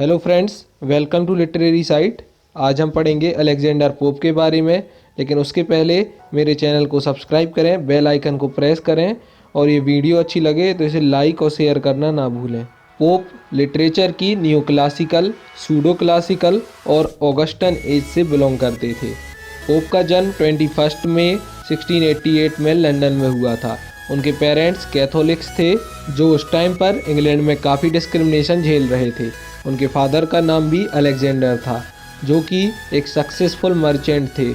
Hello friends, welcome to literary site. आज हम पढ़ेंगे अलेक्जेंडर पोप के बारे में, लेकिन उसके पहले मेरे चैनल को सब्सक्राइब करें, बेल आइकन को प्रेस करें और ये वीडियो अच्छी लगे तो इसे लाइक और शेयर करना ना भूलें। पोप लिटरेचर की न्यू क्लासिकल, सूडो क्लासिकल और ऑगस्टन एज से बिलोंग करते थे। पोप का जन्म 21 मई 1688 में लंदन में हुआ था। उनके पेरेंट्स कैथोलिक्स थे जो उस टाइम पर इंग्लैंड में काफ़ी डिस्क्रिमिनेशन झेल रहे थे। उनके फादर का नाम भी अलेक्जेंडर था, जो कि एक सक्सेसफुल मर्चेंट थे।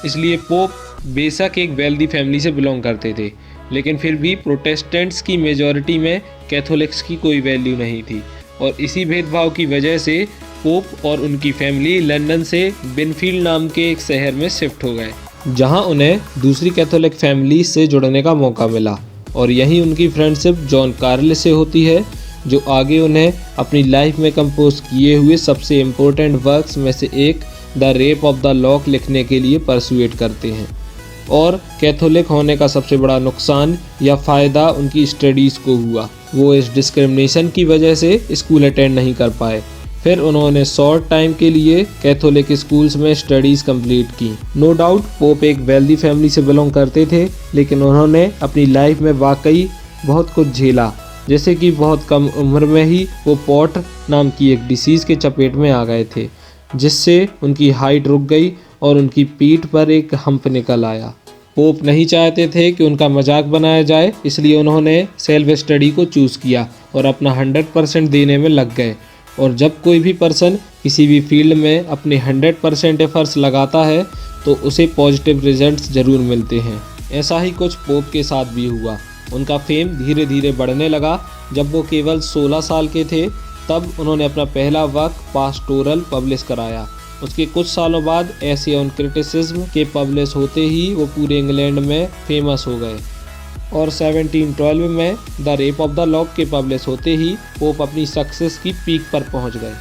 इसलिए पोप बेशक एक वेल्दी फैमिली से बिलोंग करते थे, लेकिन फिर भी प्रोटेस्टेंट्स की मेजॉरिटी में कैथोलिक्स की कोई वैल्यू नहीं थी और इसी भेदभाव की वजह से पोप और उनकी फैमिली लंदन से बिनफील्ड नाम के एक शहर में शिफ्ट हो गए, जहां उन्हें दूसरी कैथोलिक फैमिली से जुड़ने का मौका मिला और यहीं उनकी फ्रेंडशिप जॉन कार्ल से होती है, जो आगे उन्हें अपनी लाइफ में कंपोज किए हुए सबसे इम्पोर्टेंट वर्क्स में से एक the rape of the lock लिखने के लिए परसुएट करते हैं। और कैथोलिक होने का सबसे बड़ा नुकसान या फ़ायदा उनकी स्टडीज़ को हुआ। वो इस डिस्क्रिमिनेशन की वजह से स्कूल अटेंड नहीं कर पाए। फिर उन्होंने शॉर्ट टाइम के लिए कैथोलिक स्कूल्स में स्टडीज़ कंप्लीट की। नो डाउट पोप एक वेल्दी फैमिली से बिलोंग करते थे, लेकिन उन्होंने अपनी लाइफ में वाकई बहुत कुछ झेला, जैसे कि बहुत कम उम्र में ही वो पॉट नाम की एक डिसीज़ के चपेट में आ गए थे, जिससे उनकी हाइट रुक गई और उनकी पीठ पर एक हम्प निकल आया। पोप नहीं चाहते थे कि उनका मजाक बनाया जाए, इसलिए उन्होंने सेल्फ स्टडी को चूज़ किया और अपना 100% देने में लग गए। और जब कोई भी पर्सन किसी भी फील्ड में अपने 100% एफर्ट्स लगाता है तो उसे पॉजिटिव रिजल्ट्स ज़रूर मिलते हैं। ऐसा ही कुछ पोप के साथ भी हुआ। उनका फेम धीरे धीरे बढ़ने लगा। जब वो केवल 16 साल के थे तब उन्होंने अपना पहला वर्क पास्टोरल पब्लिश कराया। उसके कुछ सालों बाद ऐसे ऑन क्रिटिसिज्म के पब्लिश होते ही वो पूरे इंग्लैंड में फेमस हो गए और 1712 में the rape of the lock के पब्लिश होते ही पोप अपनी सक्सेस की पीक पर पहुंच गए।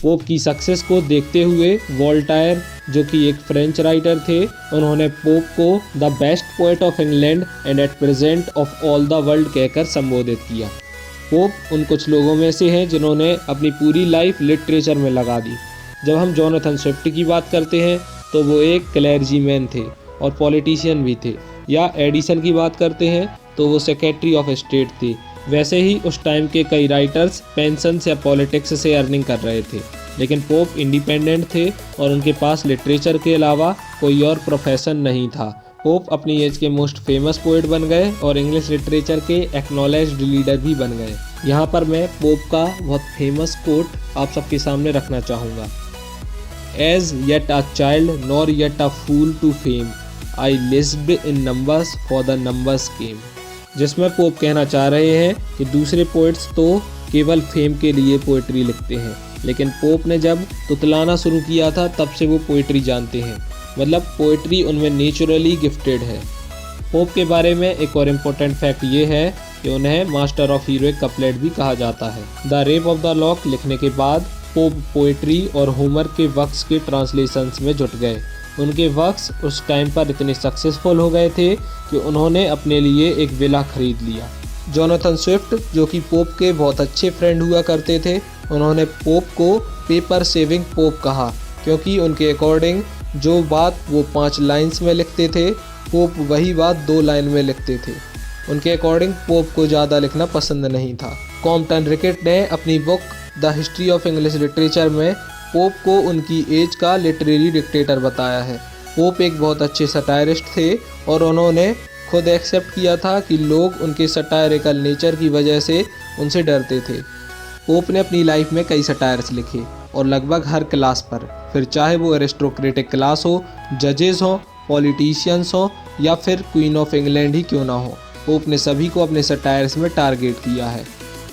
पोप की सक्सेस को देखते हुए वोल्टायर, जो कि एक फ्रेंच राइटर थे, उन्होंने पोप को the best poet of England and at present of all the world कहकर संबोधित किया। पोप उन कुछ लोगों में से हैं जिन्होंने अपनी पूरी लाइफ लिटरेचर में लगा दी। जब हम जोनाथन स्विफ्ट की बात करते हैं तो वो एक क्लैर्जीमैन थे और पॉलिटिशियन भी थे, या एडिसन की बात करते हैं तो वो सेक्रेटरी ऑफ स्टेट थे। वैसे ही उस टाइम के कई राइटर्स पेंशन या पॉलिटिक्स से अर्निंग कर रहे थे, लेकिन पोप इंडिपेंडेंट थे और उनके पास लिटरेचर के अलावा कोई और प्रोफेशन नहीं था। पोप अपनी एज के मोस्ट फेमस पोएट बन गए और इंग्लिश लिटरेचर के एक्नॉलेज्ड लीडर भी बन गए। यहाँ पर मैं पोप का बहुत फेमस कोट आप सबके सामने रखना चाहूँगा। As yet a child nor yet a fool to fame, I lisped in numbers for the numbers came. जिसमें पोप कहना चाह रहे हैं कि दूसरे पोइट्स तो केवल फेम के लिए पोइट्री लिखते हैं, लेकिन पोप ने जब तुतलाना शुरू किया था तब से वो पोइट्री जानते हैं। मतलब पोइट्री उनमें नेचुरली गिफ्टेड है। पोप के बारे में एक और इम्पोर्टेंट फैक्ट ये है कि उन्हें मास्टर ऑफ हीरोइक कपलेट भी कहा जाता है। The rape of the lock लिखने के बाद पोप पोइट्री और होमर के वर्क्स के ट्रांसलेशंस में जुट गए। उनके वर्क्स उस टाइम पर इतने सक्सेसफुल हो गए थे कि उन्होंने अपने लिए एक विला खरीद लिया। जोनाथन स्विफ्ट, जो कि पोप के बहुत अच्छे फ्रेंड हुआ करते थे, उन्होंने पोप को पेपर सेविंग पोप कहा, क्योंकि उनके अकॉर्डिंग जो बात वो 5 लाइन्स में लिखते थे, पोप वही बात 2 लाइन में लिखते थे। उनके अकॉर्डिंग पोप को ज़्यादा लिखना पसंद नहीं था। कॉम्पटन रिकेट ने अपनी book the history of English literature में पोप को उनकी एज का लिटरेरी डिक्टेटर बताया है। पोप एक बहुत अच्छे सटायरिस्ट थे और उन्होंने खुद एक्सेप्ट किया था कि लोग उनके सटायरिकल नेचर की वजह से उनसे डरते थे। पोप ने अपनी लाइफ में कई सटायर्स लिखे और लगभग हर क्लास पर, फिर चाहे वो एरिस्टोक्रेटिक क्लास हो, जजेस हो, पॉलिटिशियंस हो या फिर क्वीन ऑफ इंग्लैंड ही क्यों ना हो, पोप ने सभी को अपने सटायर्स में टारगेट किया है।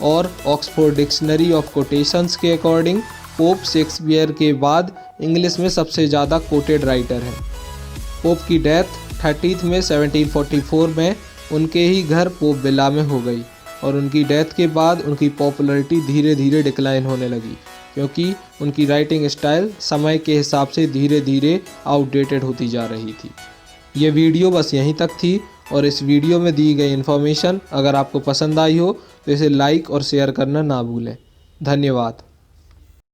और ऑक्सफोर्ड डिक्शनरी ऑफ कोटेशंस के अकॉर्डिंग पोप शेक्सपियर के बाद इंग्लिश में सबसे ज़्यादा कोटेड राइटर हैं। पोप की डेथ 30 में 1744 में उनके ही घर पोप विला में हो गई और उनकी डेथ के बाद उनकी पॉपुलैरिटी धीरे धीरे डिक्लाइन होने लगी, क्योंकि उनकी राइटिंग स्टाइल समय के हिसाब से धीरे धीरे आउटडेटेड होती जा रही थी। ये वीडियो बस यहीं तक थी और इस वीडियो में दी गई इन्फॉर्मेशन अगर आपको पसंद आई हो तो इसे लाइक और शेयर करना ना भूलें। धन्यवाद।